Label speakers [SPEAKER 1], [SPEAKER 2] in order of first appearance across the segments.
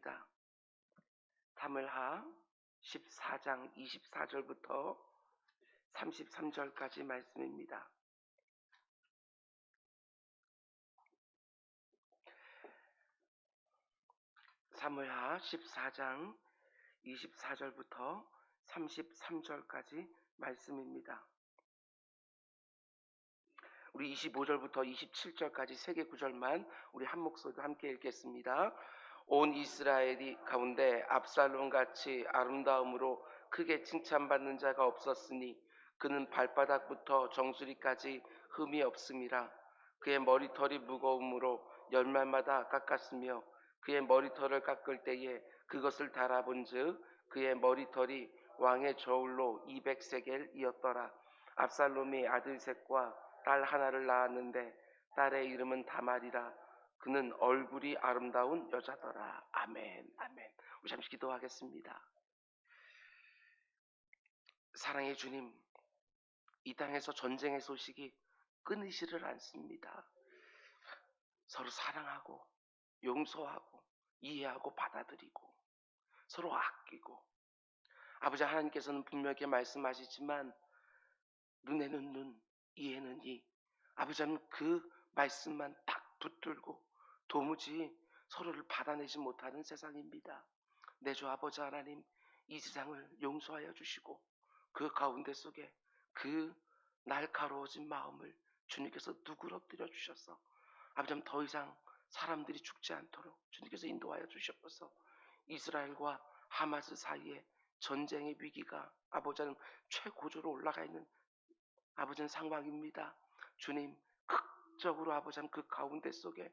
[SPEAKER 1] 하겠습니다. 사무엘하 14장 24절부터 33절까지 말씀입니다. 사무엘하 14장 24절부터 33절까지 말씀입니다. 우리 25절부터 27절까지 세 개 구절만 우리 한 목소리로 함께 읽겠습니다. 온 이스라엘이 가운데 압살롬같이 아름다움으로 크게 칭찬받는 자가 없었으니 그는 발바닥부터 정수리까지 흠이 없음이라. 그의 머리털이 무거움으로 열말마다 깎았으며 그의 머리털을 깎을 때에 그것을 달아본즉 그의 머리털이 왕의 저울로 200세겔이었더라. 압살롬이 아들 셋과 딸 하나를 낳았는데 딸의 이름은 다말이라. 그는 얼굴이 아름다운 여자더라. 아멘. 아멘. 우리 잠시 기도하겠습니다. 사랑의 주님, 이 땅에서 전쟁의 소식이 끊이지를 않습니다. 서로 사랑하고 용서하고 이해하고 받아들이고 서로 아끼고, 아버지 하나님께서는 분명하게 말씀하시지만 눈에는 눈, 이에는 이. 아버지는 그 말씀만 딱 붙들고 도무지 서로를 받아내지 못하는 세상입니다. 내 주 아버지 하나님, 이 세상을 용서하여 주시고 그 가운데 속에 그 날카로워진 마음을 주님께서 누그러뜨려 주셔서 아버지 더 이상 사람들이 죽지 않도록 주님께서 인도하여 주셨어서 이스라엘과 하마스 사이에 전쟁의 위기가 아버지는 최고조로 올라가 있는 아버지는 상황입니다. 주님, 극적으로 아버지는 그 가운데 속에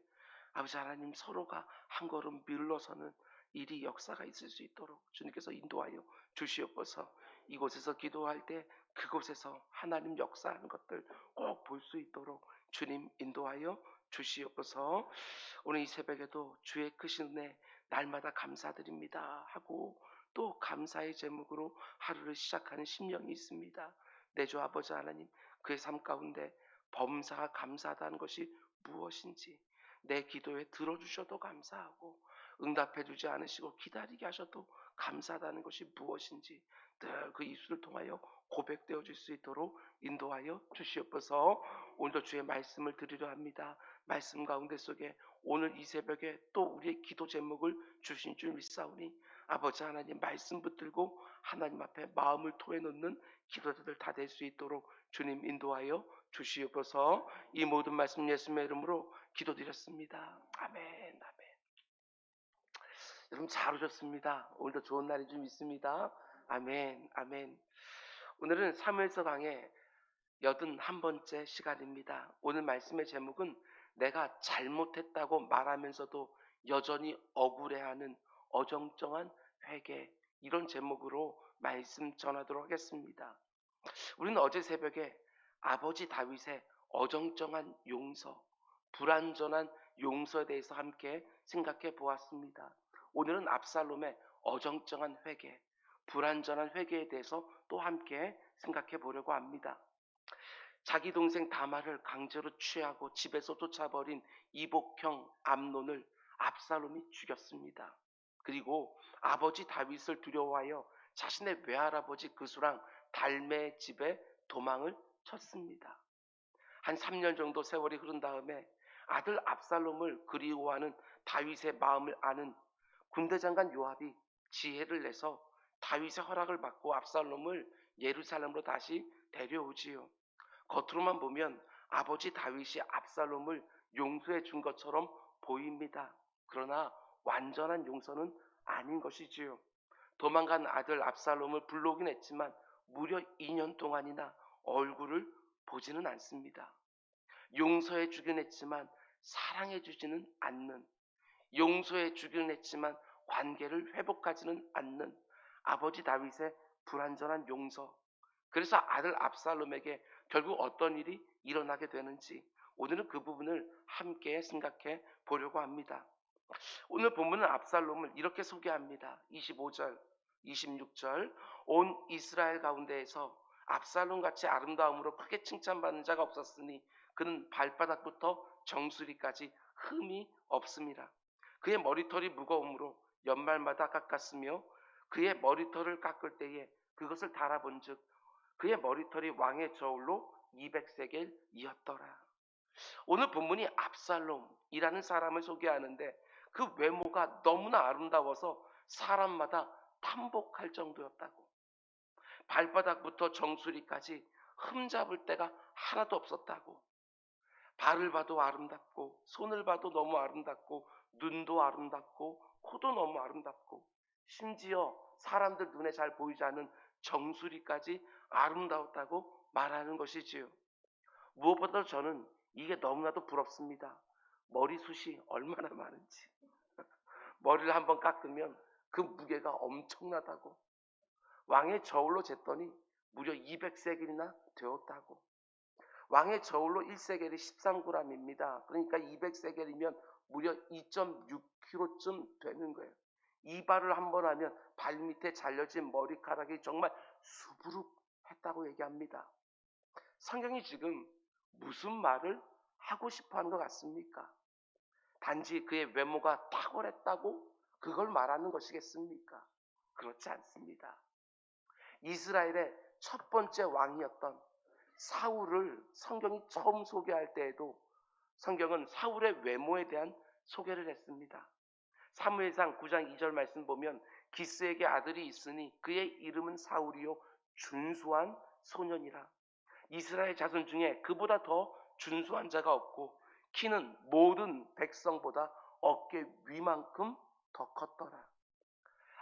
[SPEAKER 1] 아버지 하나님 서로가 한 걸음 밀러서는 일이 역사가 있을 수 있도록 주님께서 인도하여 주시옵소서. 이곳에서 기도할 때 그곳에서 하나님 역사하는 것들 꼭 볼 수 있도록 주님 인도하여 주시옵소서. 오늘 이 새벽에도 주의 크신 은혜 날마다 감사드립니다 하고 또 감사의 제목으로 하루를 시작하는 심령이 있습니다. 내 주 아버지 하나님, 그의 삶 가운데 범사가 감사하다는 것이 무엇인지, 내 기도에 들어주셔도 감사하고 응답해 주지 않으시고 기다리게 하셔도 감사하다는 것이 무엇인지 늘 그 입술을 통하여 고백되어 줄 수 있도록 인도하여 주시옵소서. 오늘도 주의 말씀을 드리려 합니다. 말씀 가운데 속에 오늘 이 새벽에 또 우리의 기도 제목을 주신 줄 믿사오니 아버지 하나님 말씀 붙들고 하나님 앞에 마음을 토해놓는 기도자들 다 될 수 있도록 주님 인도하여 주시옵소서. 이 모든 말씀 예수님의 이름으로 기도드렸습니다. 아멘. 아멘. 여러분 잘 오셨습니다. 오늘도 좋은 날이 좀 있습니다. 아멘. 아멘. 오늘은 사무엘서 강의 81번째 시간입니다. 오늘 말씀의 제목은 내가 잘못했다고 말하면서도 여전히 억울해하는 어정쩡한 회개, 이런 제목으로 말씀 전하도록 하겠습니다. 우리는 어제 새벽에 아버지 다윗의 어정쩡한 용서, 불완전한 용서에 대해서 함께 생각해 보았습니다. 오늘은 압살롬의 어정쩡한 회개, 불완전한 회개에 대해서 또 함께 생각해 보려고 합니다. 자기 동생 다말을 강제로 취하고 집에서 쫓아버린 이복형 암논을 압살롬이 죽였습니다. 그리고 아버지 다윗을 두려워하여 자신의 외할아버지 그수랑 달메의 집에 도망을 쳤습니다. 한 3년 정도 세월이 흐른 다음에 아들 압살롬을 그리워하는 다윗의 마음을 아는 군대장관 요압이 지혜를 내서 다윗의 허락을 받고 압살롬을 예루살렘으로 다시 데려오지요. 겉으로만 보면 아버지 다윗이 압살롬을 용서해 준 것처럼 보입니다. 그러나 완전한 용서는 아닌 것이지요. 도망간 아들 압살롬을 불러오긴 했지만 무려 2년 동안이나 얼굴을 보지는 않습니다. 용서해 주긴 했지만 사랑해 주지는 않는, 용서해 주긴 했지만 관계를 회복하지는 않는 아버지 다윗의 불완전한 용서. 그래서 아들 압살롬에게 결국 어떤 일이 일어나게 되는지 오늘은 그 부분을 함께 생각해 보려고 합니다. 오늘 본문은 압살롬을 이렇게 소개합니다. 25절, 26절. 온 이스라엘 가운데에서 압살롬같이 아름다움으로 크게 칭찬받는 자가 없었으니 그는 발바닥부터 정수리까지 흠이 없습니다. 그의 머리털이 무거움으로 연말마다 깎았으며 그의 머리털을 깎을 때에 그것을 달아본즉 그의 머리털이 왕의 저울로 200세겔이었더라. 오늘 본문이 압살롬이라는 사람을 소개하는데 그 외모가 너무나 아름다워서 사람마다 탐복할 정도였다고. 발바닥부터 정수리까지 흠잡을 데가 하나도 없었다고. 발을 봐도 아름답고 손을 봐도 너무 아름답고 눈도 아름답고 코도 너무 아름답고 심지어 사람들 눈에 잘 보이지 않는 정수리까지 아름다웠다고 말하는 것이지요. 무엇보다도 저는 이게 너무나도 부럽습니다. 머리숱이 얼마나 많은지. 머리를 한번 깎으면 그 무게가 엄청나다고. 왕의 저울로 쟀더니 무려 200세겔이나 되었다고. 왕의 저울로 1세겔이 13g입니다. 그러니까 200세겔이면 무려 2.6kg쯤 되는 거예요. 이발을 한번 하면 발밑에 잘려진 머리카락이 정말 수부룩했다고 얘기합니다. 성경이 지금 무슨 말을 하고 싶어 하는 것 같습니까? 단지 그의 외모가 탁월했다고 그걸 말하는 것이겠습니까? 그렇지 않습니다. 이스라엘의 첫 번째 왕이었던 사울을 성경이 처음 소개할 때에도 성경은 사울의 외모에 대한 소개를 했습니다. 사무엘상 9장 2절 말씀 보면 기스에게 아들이 있으니 그의 이름은 사울이요 준수한 소년이라. 이스라엘 자손 중에 그보다 더 준수한 자가 없고 키는 모든 백성보다 어깨 위만큼 더 컸더라.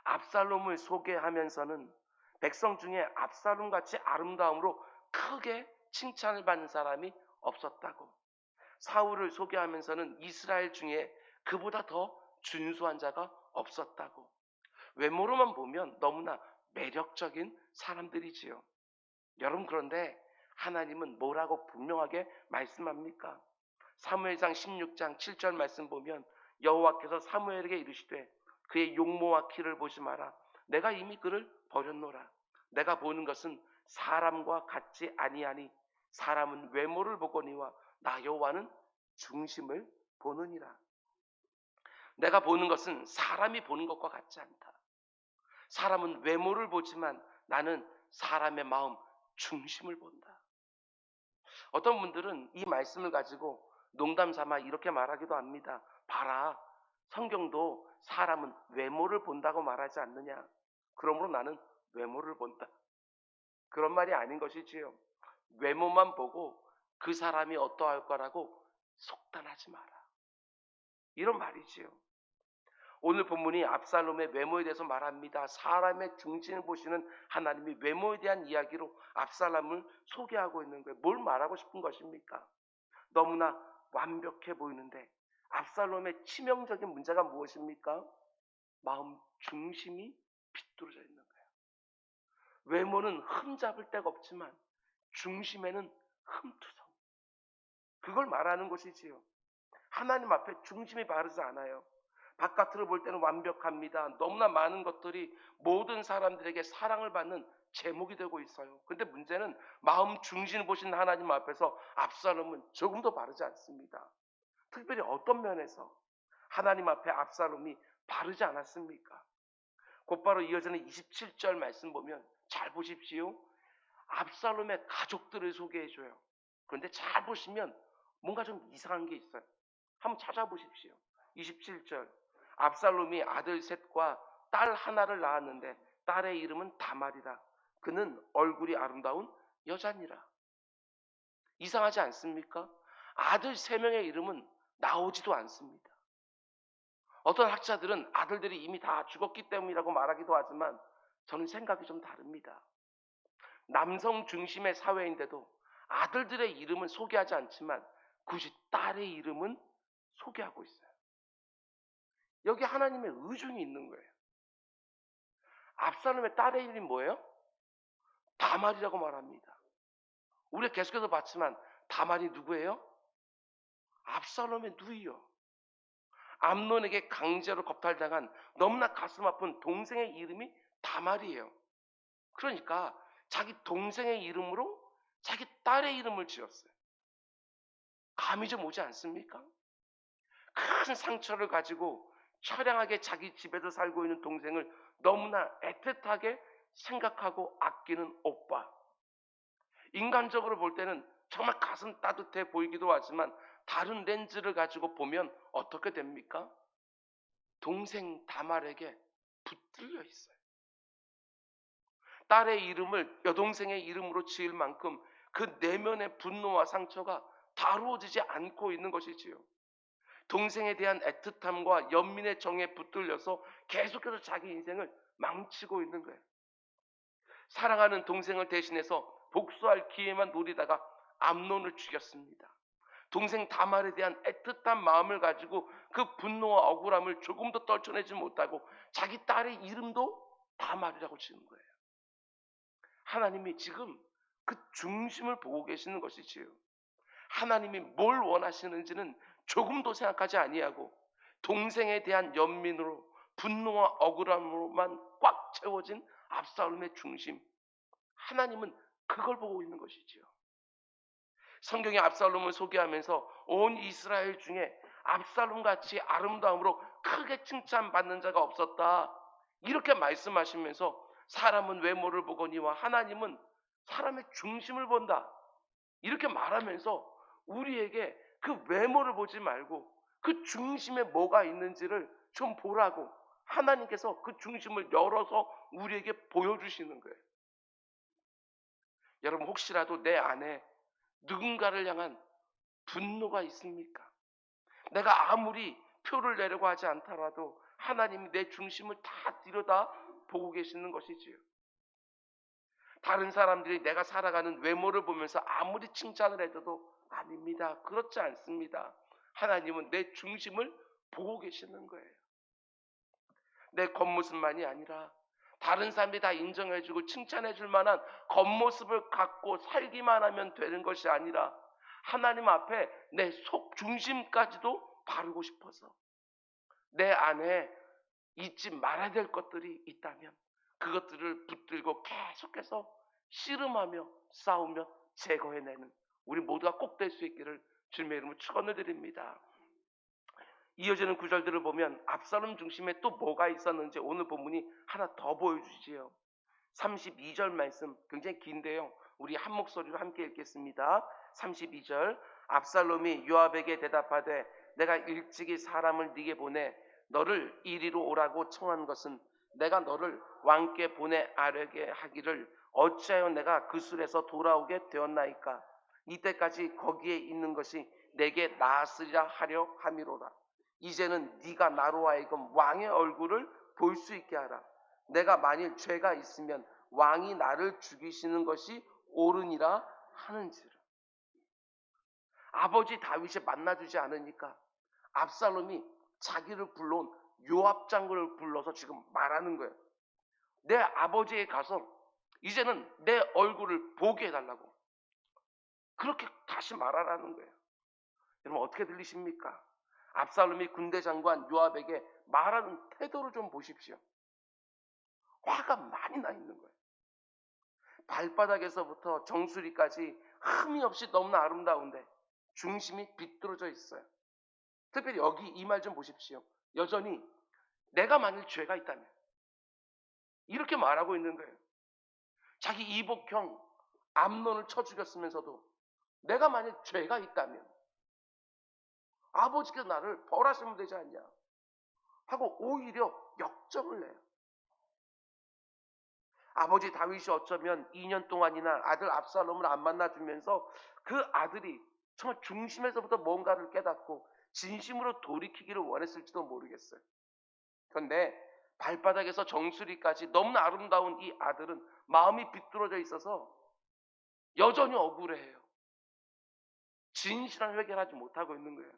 [SPEAKER 1] 압살롬을 소개하면서는 백성 중에 압살롬같이 아름다움으로 크게 칭찬을 받는 사람이 없었다고. 사울을 소개하면서는 이스라엘 중에 그보다 더 준수한 자가 없었다고. 외모로만 보면 너무나 매력적인 사람들이지요. 여러분, 그런데 하나님은 뭐라고 분명하게 말씀합니까? 사무엘상 16장 7절 말씀 보면 여호와께서 사무엘에게 이르시되 그의 용모와 키를 보지 마라. 내가 이미 그를 버렸노라. 내가 보는 것은 사람과 같지 아니하니 사람은 외모를 보거니와 나 여호와는 중심을 보느니라. 내가 보는 것은 사람이 보는 것과 같지 않다. 사람은 외모를 보지만 나는 사람의 마음 중심을 본다. 어떤 분들은 이 말씀을 가지고 농담 삼아 이렇게 말하기도 합니다. 봐라, 성경도 사람은 외모를 본다고 말하지 않느냐. 그러므로 나는 외모를 본다. 그런 말이 아닌 것이지요. 외모만 보고 그 사람이 어떠할 거라고 속단하지 마라. 이런 말이지요. 오늘 본문이 압살롬의 외모에 대해서 말합니다. 사람의 중심을 보시는 하나님이 외모에 대한 이야기로 압살롬을 소개하고 있는 거예요. 뭘 말하고 싶은 것입니까? 너무나 완벽해 보이는데 압살롬의 치명적인 문제가 무엇입니까? 마음 중심이 비뚤어져 있는 거예요. 외모는 흠잡을 데가 없지만 중심에는 흠투성. 그걸 말하는 것이지요. 하나님 앞에 중심이 바르지 않아요. 바깥으로 볼 때는 완벽합니다. 너무나 많은 것들이 모든 사람들에게 사랑을 받는 제목이 되고 있어요. 근데 문제는 마음 중심을 보시는 하나님 앞에서 압살롬은 조금도 바르지 않습니다. 특별히 어떤 면에서 하나님 앞에 압살롬이 바르지 않았습니까? 곧바로 이어지는 27절 말씀 보면 잘 보십시오. 압살롬의 가족들을 소개해줘요. 그런데 잘 보시면 뭔가 좀 이상한 게 있어요. 한번 찾아보십시오. 27절. 압살롬이 아들 셋과 딸 하나를 낳았는데 딸의 이름은 다말이라. 그는 얼굴이 아름다운 여자니라. 이상하지 않습니까? 아들 3명의 이름은 나오지도 않습니다. 어떤 학자들은 아들들이 이미 다 죽었기 때문이라고 말하기도 하지만 저는 생각이 좀 다릅니다. 남성 중심의 사회인데도 아들들의 이름은 소개하지 않지만 굳이 딸의 이름은 소개하고 있어요. 여기 하나님의 의중이 있는 거예요. 압살롬의 딸의 이름이 뭐예요? 다말이라고 말합니다. 우리가 계속해서 봤지만 다말이 누구예요? 압살롬의 누이요. 암논에게 강제로 겁탈당한 너무나 가슴 아픈 동생의 이름이 다말이에요. 그러니까 자기 동생의 이름으로 자기 딸의 이름을 지었어요. 감이 좀 오지 않습니까? 큰 상처를 가지고 처량하게 자기 집에서 살고 있는 동생을 너무나 애틋하게 생각하고 아끼는 오빠. 인간적으로 볼 때는 정말 가슴 따뜻해 보이기도 하지만 다른 렌즈를 가지고 보면 어떻게 됩니까? 동생 다말에게 붙들려 있어요. 딸의 이름을 여동생의 이름으로 지을 만큼 그 내면의 분노와 상처가 다루어지지 않고 있는 것이지요. 동생에 대한 애틋함과 연민의 정에 붙들려서 계속해서 자기 인생을 망치고 있는 거예요. 사랑하는 동생을 대신해서 복수할 기회만 노리다가 암논을 죽였습니다. 동생 다말에 대한 애틋한 마음을 가지고 그 분노와 억울함을 조금도 떨쳐내지 못하고 자기 딸의 이름도 다말이라고 지은 거예요. 하나님이 지금 그 중심을 보고 계시는 것이지요. 하나님이 뭘 원하시는지는 조금도 생각하지 아니하고 동생에 대한 연민으로 분노와 억울함으로만 꽉 채워진 압살롬의 중심, 하나님은 그걸 보고 있는 것이지요. 성경이 압살롬을 소개하면서 온 이스라엘 중에 압살롬같이 아름다움으로 크게 칭찬받는 자가 없었다, 이렇게 말씀하시면서 사람은 외모를 보거니와 하나님은 사람의 중심을 본다, 이렇게 말하면서 우리에게 그 외모를 보지 말고 그 중심에 뭐가 있는지를 좀 보라고 하나님께서 그 중심을 열어서 우리에게 보여주시는 거예요. 여러분, 혹시라도 내 안에 누군가를 향한 분노가 있습니까? 내가 아무리 표를 내려고 하지 않더라도 하나님이 내 중심을 다 들여다 보고 계시는 것이지요. 다른 사람들이 내가 살아가는 외모를 보면서 아무리 칭찬을 해도 아닙니다. 그렇지 않습니다. 하나님은 내 중심을 보고 계시는 거예요. 내 겉모습만이 아니라 다른 사람들이 다 인정해주고 칭찬해줄 만한 겉모습을 갖고 살기만 하면 되는 것이 아니라 하나님 앞에 내 속 중심까지도 바르고 싶어서 내 안에 잊지 말아야 될 것들이 있다면 그것들을 붙들고 계속해서 씨름하며 싸우며 제거해내는 우리 모두가 꼭 될 수 있기를 주님의 이름으로 축원을 드립니다. 이어지는 구절들을 보면 압살롬 중심에 또 뭐가 있었는지 오늘 본문이 하나 더 보여주지요. 32절 말씀 굉장히 긴데요, 우리 한 목소리로 함께 읽겠습니다. 32절. 압살롬이 요압에게 대답하되 내가 일찍이 사람을 네게 보내 너를 이리로 오라고 청한 것은 내가 너를 왕께 보내 아뢰게 하기를 어찌하여 내가 그 술에서 돌아오게 되었나이까? 이때까지 거기에 있는 것이 내게 나았으리라 하려 함이로라. 이제는 네가 나로 하여금 왕의 얼굴을 볼 수 있게 하라. 내가 만일 죄가 있으면 왕이 나를 죽이시는 것이 옳으니라 하는지라. 아버지 다윗이 만나주지 않으니까 압살롬이 자기를 불러온 요압 장군을 불러서 지금 말하는 거예요. 내 아버지에 가서 이제는 내 얼굴을 보게 해달라고 그렇게 다시 말하라는 거예요. 여러분, 어떻게 들리십니까? 압살롬이 군대 장관 요압에게 말하는 태도를 좀 보십시오. 화가 많이 나 있는 거예요. 발바닥에서부터 정수리까지 흠이 없이 너무나 아름다운데 중심이 비뚤어져 있어요. 특별히 여기 이 말 좀 보십시오. 여전히 내가 만일 죄가 있다면, 이렇게 말하고 있는 거예요. 자기 이복형 암논을 쳐 죽였으면서도 내가 만일 죄가 있다면 아버지께서 나를 벌하시면 되지 않냐 하고 오히려 역정을 내요. 아버지 다윗이 어쩌면 2년 동안이나 아들 압살롬을 안 만나주면서 그 아들이 정말 중심에서부터 뭔가를 깨닫고 진심으로 돌이키기를 원했을지도 모르겠어요. 그런데 발바닥에서 정수리까지 너무나 아름다운 이 아들은 마음이 비뚤어져 있어서 여전히 억울해해요. 진실한 회개를 하지 못하고 있는 거예요.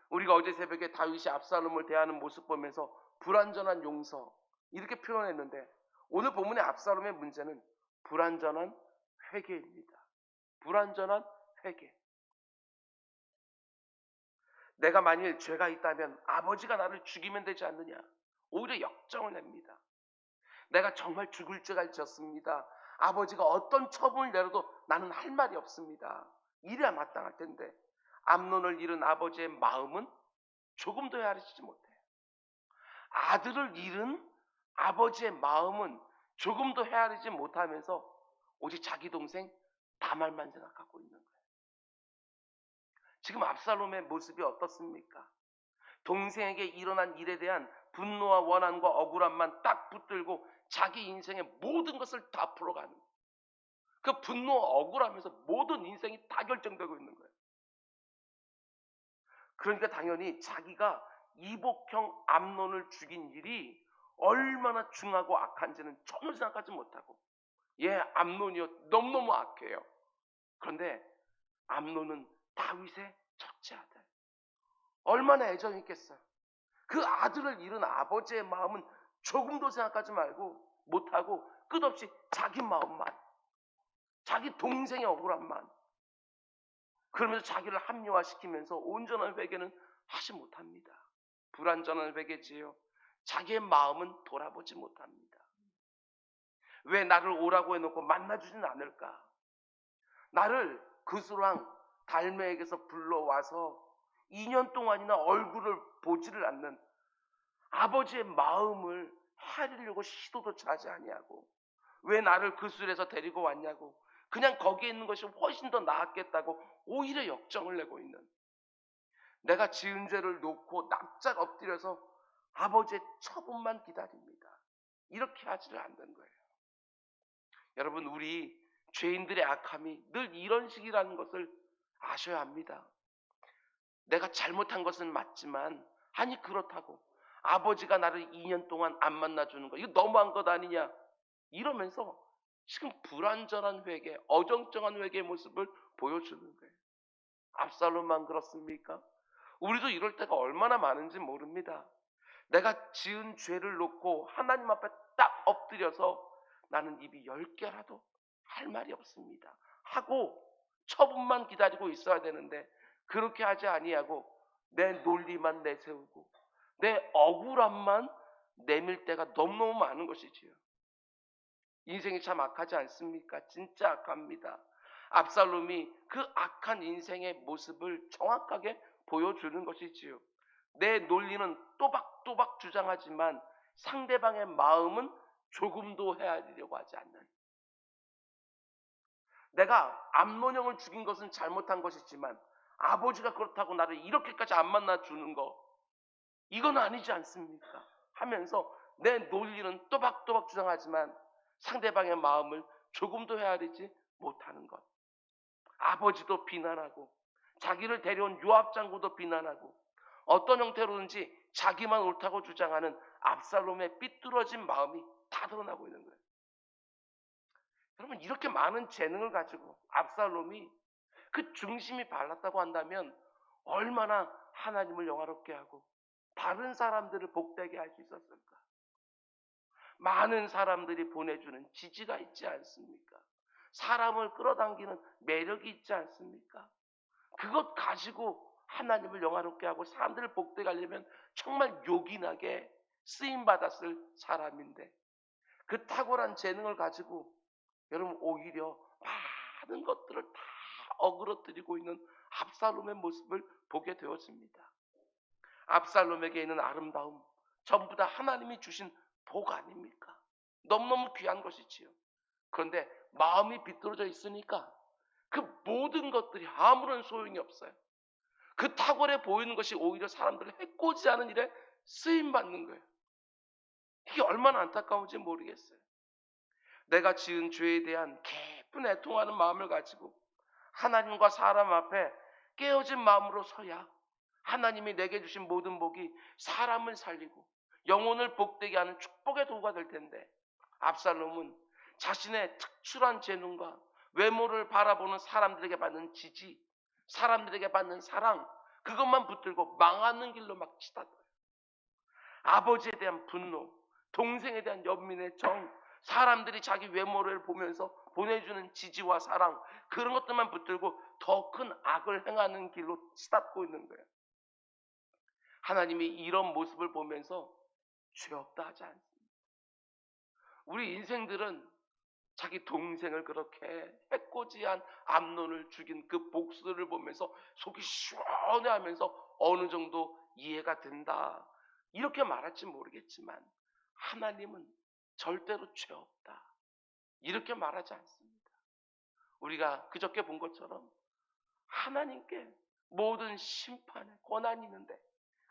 [SPEAKER 1] 우리가 어제 새벽에 다윗이 압살롬을 대하는 모습 보면서 불완전한 용서 이렇게 표현했는데 오늘 본문의 압살롬의 문제는 불완전한 회개입니다. 불완전한 회개. 내가 만일 죄가 있다면 아버지가 나를 죽이면 되지 않느냐, 오히려 역정을 냅니다. 내가 정말 죽을 죄가 지었습니다. 아버지가 어떤 처분을 내려도 나는 할 말이 없습니다. 이래야 마땅할 텐데 암논을 잃은 아버지의 마음은 조금도 헤아리지 못해요. 아들을 잃은 아버지의 마음은 조금도 헤아리지 못하면서 오직 자기 동생 다말만 생각하고 있는 거예요. 지금 압살롬의 모습이 어떻습니까? 동생에게 일어난 일에 대한 분노와 원한과 억울함만 딱 붙들고 자기 인생의 모든 것을 다 풀어가는 거예요. 그 분노와 억울함에서 모든 인생이 다 결정되고 있는 거예요. 그러니까 당연히 자기가 이복형 암논을 죽인 일이 얼마나 중하고 악한지는 전혀 생각하지 못하고, 암논이요, 너무너무 악해요. 그런데 암논은 다윗의 첫째 아들, 얼마나 애정이 있겠어요. 그 아들을 잃은 아버지의 마음은 조금도 생각하지 말고 못하고 끝없이 자기 마음만, 자기 동생의 억울함만, 그러면서 자기를 합리화시키면서 온전한 회개는 하지 못합니다. 불완전한 회개지요. 자기의 마음은 돌아보지 못합니다. 왜 나를 오라고 해놓고 만나주진 않을까? 나를 그수랑 달메에게서 불러와서 2년 동안이나 얼굴을 보지를 않는 아버지의 마음을 헤아리려고 시도도 하지 아니하고, 왜 나를 그술에서 데리고 왔냐고, 그냥 거기에 있는 것이 훨씬 더 나았겠다고 오히려 역정을 내고 있는, 내가 지은 죄를 놓고 납작 엎드려서 아버지의 처분만 기다립니다. 이렇게 하지를 않는 거예요. 여러분, 우리 죄인들의 악함이 늘 이런 식이라는 것을 아셔야 합니다. 내가 잘못한 것은 맞지만, 아니 그렇다고 아버지가 나를 2년 동안 안 만나주는 거, 이거 너무한 것 아니냐, 이러면서 지금 불완전한 회개, 어정쩡한 회개의 모습을 보여주는 거예요. 압살롬만 그렇습니까? 우리도 이럴 때가 얼마나 많은지 모릅니다. 내가 지은 죄를 놓고 하나님 앞에 딱 엎드려서 나는 입이 10개라도 할 말이 없습니다 하고 처분만 기다리고 있어야 되는데, 그렇게 하지 아니하고 내 논리만 내세우고 내 억울함만 내밀 때가 너무너무 많은 것이지요. 인생이 참 악하지 않습니까? 진짜 악합니다. 압살롬이 그 악한 인생의 모습을 정확하게 보여주는 것이지요. 내 논리는 또박또박 주장하지만 상대방의 마음은 조금도 헤아리려고 하지 않는, 내가 암논형을 죽인 것은 잘못한 것이지만 아버지가 그렇다고 나를 이렇게까지 안 만나주는 거, 이건 아니지 않습니까? 하면서 내 논리는 또박또박 주장하지만 상대방의 마음을 조금도 헤아리지 못하는 것. 아버지도 비난하고 자기를 데려온 요압 장군도 비난하고 어떤 형태로든지 자기만 옳다고 주장하는 압살롬의 삐뚤어진 마음이 다 드러나고 있는 거예요. 여러분, 이렇게 많은 재능을 가지고 압살롬이 그 중심이 발랐다고 한다면 얼마나 하나님을 영화롭게 하고 다른 사람들을 복되게 할 수 있었을까? 많은 사람들이 보내주는 지지가 있지 않습니까? 사람을 끌어당기는 매력이 있지 않습니까? 그것 가지고 하나님을 영화롭게 하고 사람들을 복되게 하려면 정말 요긴하게 쓰임받았을 사람인데, 그 탁월한 재능을 가지고 여러분 오히려 많은 것들을 다 어그러뜨리고 있는 압살롬의 모습을 보게 되었습니다. 압살롬에게 있는 아름다움, 전부 다 하나님이 주신 복 아닙니까? 너무너무 귀한 것이지요. 그런데 마음이 비뚤어져 있으니까 그 모든 것들이 아무런 소용이 없어요. 그 탁월해 보이는 것이 오히려 사람들을 해코지하는 일에 쓰임받는 거예요. 이게 얼마나 안타까운지 모르겠어요. 내가 지은 죄에 대한 깊은 애통하는 마음을 가지고 하나님과 사람 앞에 깨어진 마음으로 서야 하나님이 내게 주신 모든 복이 사람을 살리고 영혼을 복되게 하는 축복의 도구가 될 텐데, 압살롬은 자신의 특출한 재능과 외모를 바라보는 사람들에게 받는 지지, 사람들에게 받는 사랑, 그것만 붙들고 망하는 길로 막 치닫아요. 아버지에 대한 분노, 동생에 대한 연민의 정, 사람들이 자기 외모를 보면서 보내주는 지지와 사랑, 그런 것들만 붙들고 더 큰 악을 행하는 길로 치닫고 있는 거예요. 하나님이 이런 모습을 보면서 죄 없다 하지 않습니다. 우리 인생들은 자기 동생을 그렇게 해코지한 암논을 죽인 그 복수를 보면서 속이 시원해하면서 어느 정도 이해가 된다, 이렇게 말할지 모르겠지만 하나님은 절대로 죄 없다. 이렇게 말하지 않습니다. 우리가 그저께 본 것처럼 하나님께 모든 심판의 권한이 있는데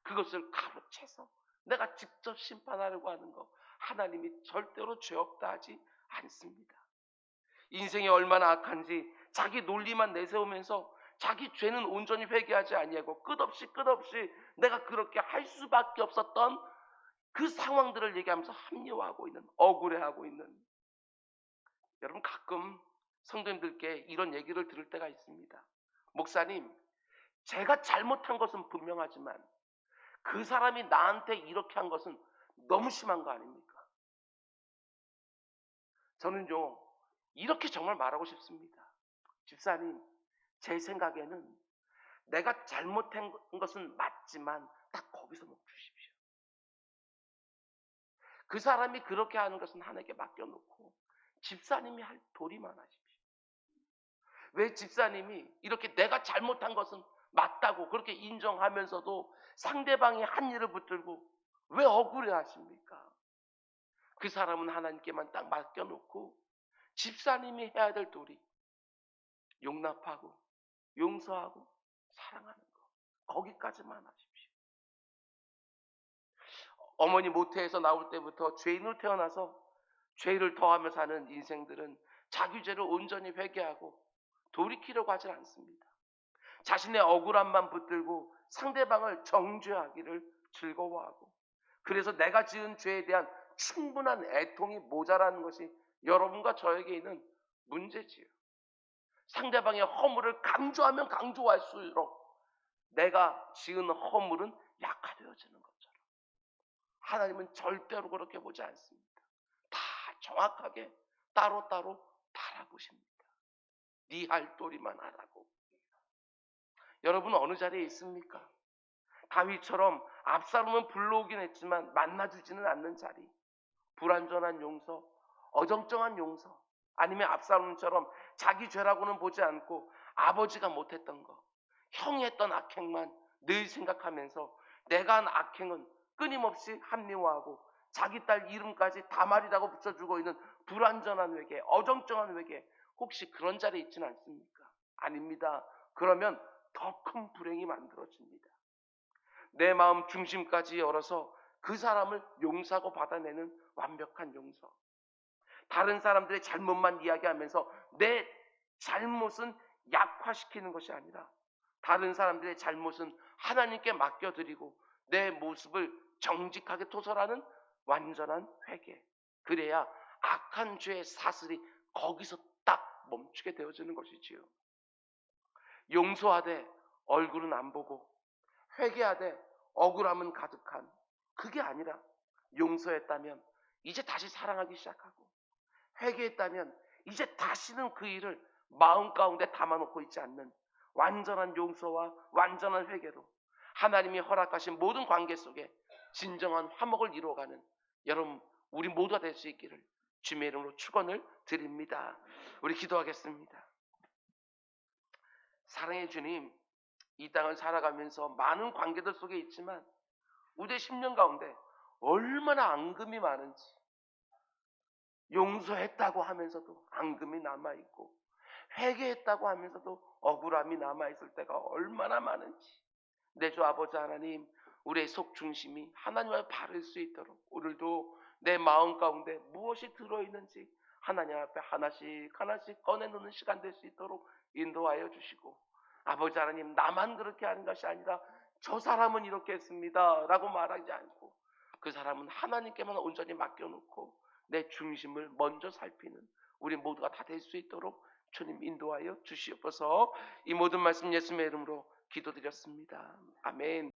[SPEAKER 1] 그것을 가로채서 내가 직접 심판하려고 하는 거 하나님이 절대로 죄 없다 하지 않습니다. 인생이 얼마나 악한지 자기 논리만 내세우면서 자기 죄는 온전히 회개하지 아니하고 끝없이 내가 그렇게 할 수밖에 없었던 그 상황들을 얘기하면서 합리화하고 있는, 억울해하고 있는, 여러분 가끔 성도님들께 이런 얘기를 들을 때가 있습니다. 목사님, 제가 잘못한 것은 분명하지만 그 사람이 나한테 이렇게 한 것은 너무 심한 거 아닙니까? 저는요, 이렇게 정말 말하고 싶습니다. 집사님, 제 생각에는 내가 잘못한 것은 맞지만 딱 거기서 멈추십시오. 그 사람이 그렇게 하는 것은 하나님께 맡겨놓고 집사님이 할 도리만 하십시오. 왜 집사님이 이렇게 내가 잘못한 것은 맞다고 그렇게 인정하면서도 상대방이 한 일을 붙들고 왜 억울해 하십니까? 그 사람은 하나님께만 딱 맡겨놓고 집사님이 해야 될 도리, 용납하고 용서하고 사랑하는 거, 거기까지만 하십시오. 어머니 모태에서 나올 때부터 죄인으로 태어나서 죄를 더하며 사는 인생들은 자기 죄를 온전히 회개하고 돌이키려고 하지 않습니다. 자신의 억울함만 붙들고 상대방을 정죄하기를 즐거워하고, 그래서 내가 지은 죄에 대한 충분한 애통이 모자라는 것이 여러분과 저에게 있는 문제지요. 상대방의 허물을 강조하면 강조할수록 내가 지은 허물은 약화되어지는 것처럼 하나님은 절대로 그렇게 보지 않습니다. 다 정확하게 따로따로 바라보십니다. 네 할 도리만 하라고. 여러분 어느 자리에 있습니까? 다윗처럼 압살롬은 불러오긴 했지만 만나주지는 않는 자리, 불완전한 용서, 어정쩡한 용서, 아니면 압살롬처럼 자기 죄라고는 보지 않고 아버지가 못했던 거, 형이 했던 악행만 늘 생각하면서 내가 한 악행은 끊임없이 합리화하고 자기 딸 이름까지 다말이라고 붙여주고 있는 불완전한 회개, 어정쩡한 회개, 혹시 그런 자리에 있지는 않습니까? 아닙니다. 그러면 더 큰 불행이 만들어집니다. 내 마음 중심까지 열어서 그 사람을 용서하고 받아내는 완벽한 용서. 다른 사람들의 잘못만 이야기하면서 내 잘못은 약화시키는 것이 아니라 다른 사람들의 잘못은 하나님께 맡겨드리고 내 모습을 정직하게 토설하는 완전한 회개. 그래야 악한 죄의 사슬이 거기서 딱 멈추게 되어지는 것이지요. 용서하되 얼굴은 안 보고 회개하되 억울함은 가득한, 그게 아니라 용서했다면 이제 다시 사랑하기 시작하고 회개했다면 이제 다시는 그 일을 마음 가운데 담아놓고 있지 않는 완전한 용서와 완전한 회개로 하나님이 허락하신 모든 관계 속에 진정한 화목을 이루어가는 여러분 우리 모두가 될 수 있기를 주님의 이름으로 축원을 드립니다. 우리 기도하겠습니다. 사랑의 주님, 이 땅을 살아가면서 많은 관계들 속에 있지만 우리의 10년 가운데 얼마나 앙금이 많은지, 용서했다고 하면서도 앙금이 남아있고 회개했다고 하면서도 억울함이 남아있을 때가 얼마나 많은지, 내 주 아버지 하나님, 우리의 속중심이 하나님 앞에 바를 수 있도록 오늘도 내 마음 가운데 무엇이 들어있는지 하나님 앞에 하나씩 하나씩 꺼내놓는 시간 될 수 있도록 인도하여 주시고, 아버지 하나님, 나만 그렇게 하는 것이 아니라 저 사람은 이렇게 했습니다 라고 말하지 않고 그 사람은 하나님께만 온전히 맡겨놓고 내 중심을 먼저 살피는 우리 모두가 다 될 수 있도록 주님 인도하여 주시옵소서. 이 모든 말씀 예수님의 이름으로 기도드렸습니다. 아멘.